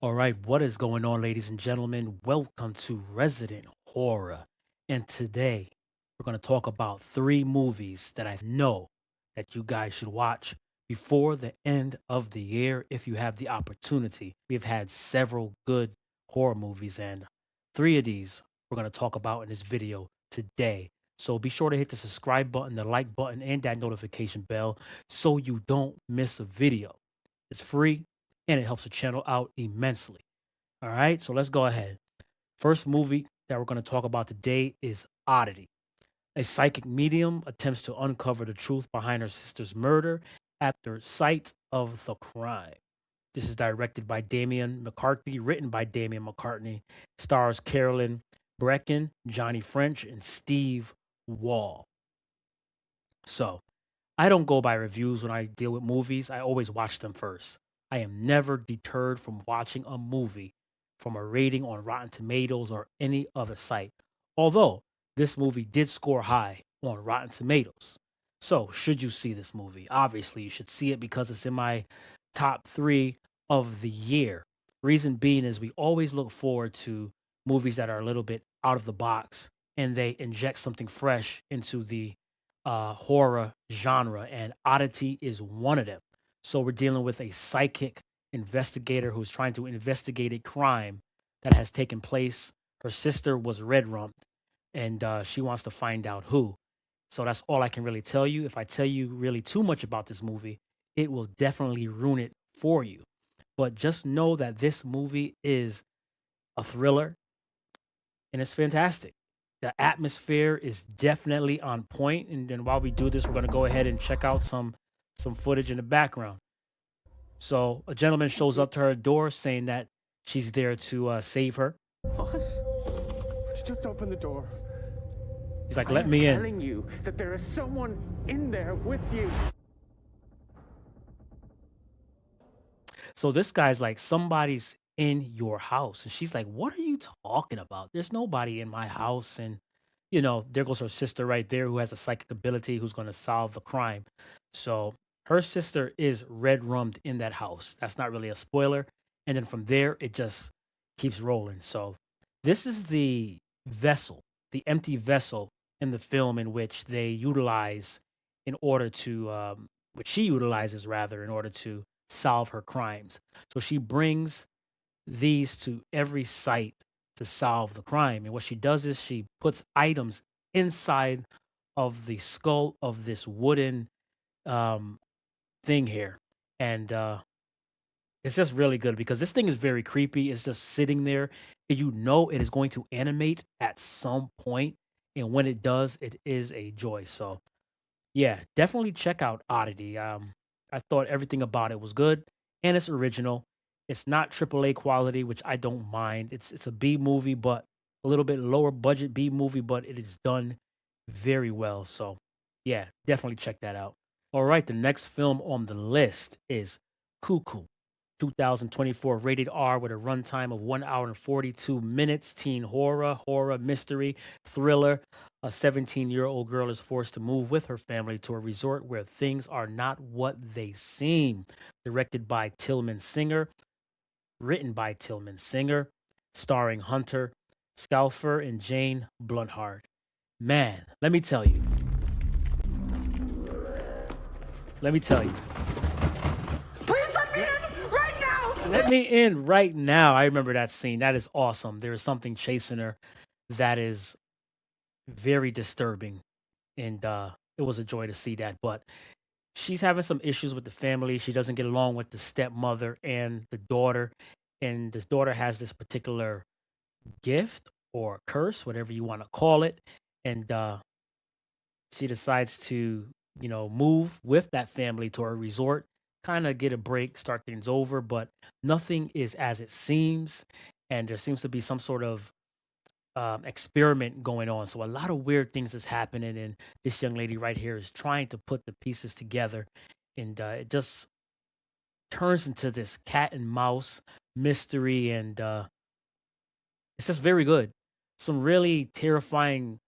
All right, what is going on, ladies and gentlemen? Welcome to Resident Horror. And today we're going to talk about three movies that I know that you guys should watch before the end of the year if you have the opportunity. We've had several good horror movies, and three of these we're going to talk about in this video today. So be sure to hit the subscribe button, the like button, and that notification bell so you don't miss a video. It's free and it helps the channel out immensely. All right, so let's go ahead. First movie that we're going to talk about today is Oddity. A psychic medium attempts to uncover the truth behind her sister's murder after sight of the crime. This is directed by Damian McCarthy, written by Damian McCartney, stars Carolyn Brecken, Johnny French, and Steve Wall. So, I don't go by reviews when I deal with movies. I always watch them first. I am never deterred from watching a movie from a rating on Rotten Tomatoes or any other site. Although this movie did score high on Rotten Tomatoes. So, should you see this movie? Obviously, you should see it because it's in my top three of the year. Reason being is we always look forward to movies that are a little bit out of the box and they inject something fresh into the horror genre, and Oddity is one of them. So we're dealing with a psychic investigator who's trying to investigate a crime that has taken place. Her sister was red rumped, and she wants to find out who. So that's all I can really tell you. If I tell you really too much about this movie, it will definitely ruin it for you. But just know that this movie is a thriller and it's fantastic. The atmosphere is definitely on point. And then while we do this, we're going to go ahead and check out some footage in the background. So a gentleman shows up to her door saying that she's there to save her. What? Just open the door. He's like, I "Let am me in." telling you that there is someone in there with you. So this guy's like, "Somebody's in your house," and she's like, "What are you talking about? There's nobody in my house." And there goes her sister right there, who has a psychic ability, who's going to solve the crime. So her sister is red rummed in that house. That's not really a spoiler. And then from there, it just keeps rolling. So this is the vessel, the empty vessel in the film in which they utilize in order to, which she utilizes rather, in order to solve her crimes. So she brings these to every site to solve the crime. And what she does is she puts items inside of the skull of this wooden um, thing here. And it's just really good because this thing is very creepy. It's just sitting there, and you know it is going to animate at some point. And when it does, it is a joy. So, yeah, definitely check out Oddity. I thought everything about it was good and it's original. It's not AAA quality, which I don't mind. It's a B movie, but a little bit lower budget B movie, but it is done very well. So, yeah, definitely check that out. All right, the next film on the list is Cuckoo. 2024 rated R with a runtime of 1 hour and 42 minutes. Teen horror, mystery, thriller. A 17-year-old girl is forced to move with her family to a resort where things are not what they seem. Directed by Tillman Singer, written by Tillman Singer, starring Hunter Scalfer and Jane Blunthard. Man, let me tell you. Please let me in right now! Let me in right now. I remember that scene. That is awesome. There is something chasing her that is very disturbing. And it was a joy to see that. But she's having some issues with the family. She doesn't get along with the stepmother and the daughter. And this daughter has this particular gift or curse, whatever you want to call it. And she decides to, move with that family to a resort, kind of get a break, start things over, but nothing is as it seems. And there seems to be some sort of experiment going on. So a lot of weird things is happening. And this young lady right here is trying to put the pieces together. And it just turns into this cat and mouse mystery. And it's just very good. Some really terrifying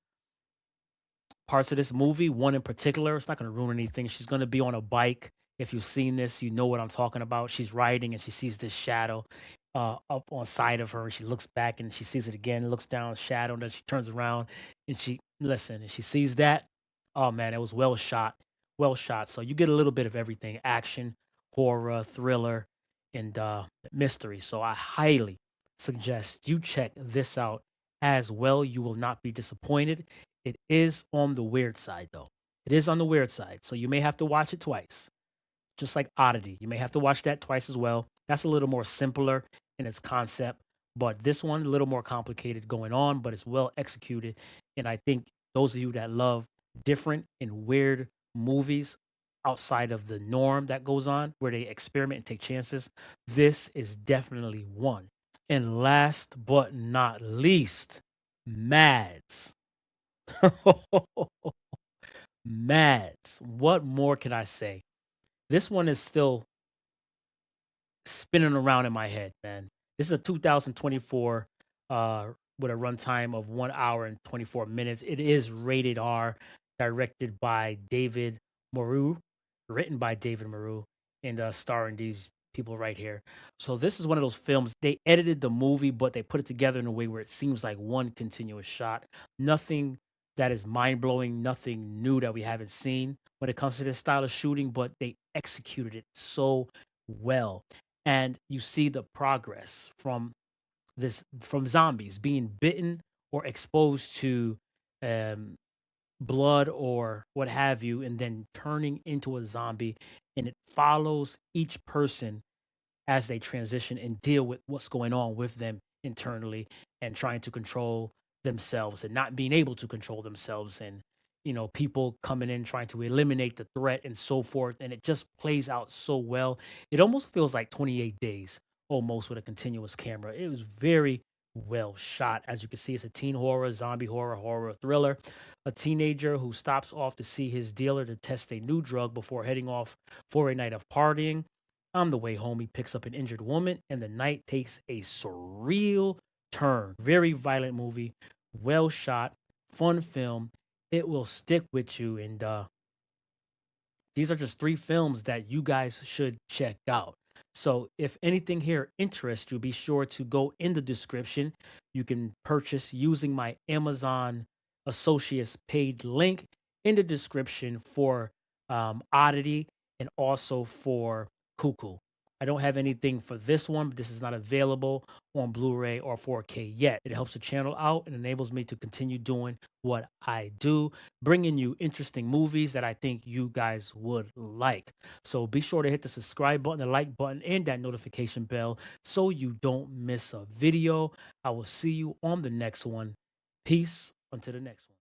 parts of this movie. One in particular, it's not going to ruin anything. She's going to be on a bike. If you've seen this, you know what I'm talking about. She's riding and she sees this shadow, up on side of her. She looks back and she sees it again, looks down, shadow, and then she turns around and and she sees that. Oh man, it was well shot. Well shot. So you get a little bit of everything: action, horror, thriller, and mystery. So I highly suggest you check this out as well. You will not be disappointed. It is on the weird side though. It is on the weird side. So you may have to watch it twice, just like Oddity. You may have to watch that twice as well. That's a little more simpler in its concept, but this one a little more complicated going on, but it's well executed. And I think those of you that love different and weird movies outside of the norm that goes on, where they experiment and take chances, this is definitely one. And last but not least, Mads. Mads. What more can I say? This one is still spinning around in my head, man. This is a 2024 with a runtime of 1 hour and 24 minutes. It is rated R, directed by David Moreau, written by David Moreau, and starring these people right here. So this is one of those films. They edited the movie, but they put it together in a way where it seems like one continuous shot. Nothing that is mind blowing, nothing new that we haven't seen when it comes to this style of shooting, but they executed it so well. And you see the progress from zombies being bitten or exposed to um, blood or what have you, and then turning into a zombie. And it follows each person as they transition and deal with what's going on with them internally and trying to control themselves and not being able to control themselves, and people coming in trying to eliminate the threat and so forth, and it just plays out so well. It almost feels like 28 days almost with a continuous camera. It was very well shot. As you can see, it's a teen horror, zombie horror thriller. A teenager who stops off to see his dealer to test a new drug before heading off for a night of partying. On the way home, he picks up an injured woman, and the night takes a surreal turn. Very violent movie, well shot, fun film. It will stick with you. And these are just three films that you guys should check out. So, if anything here interests you, be sure to go in the description. You can purchase using my Amazon Associates paid link in the description for Oddity and also for Cuckoo. I don't have anything for this one, but this is not available on Blu ray or 4K yet. It helps the channel out and enables me to continue doing what I do, bringing you interesting movies that I think you guys would like. So be sure to hit the subscribe button, the like button, and that notification bell so you don't miss a video. I will see you on the next one. Peace until the next one.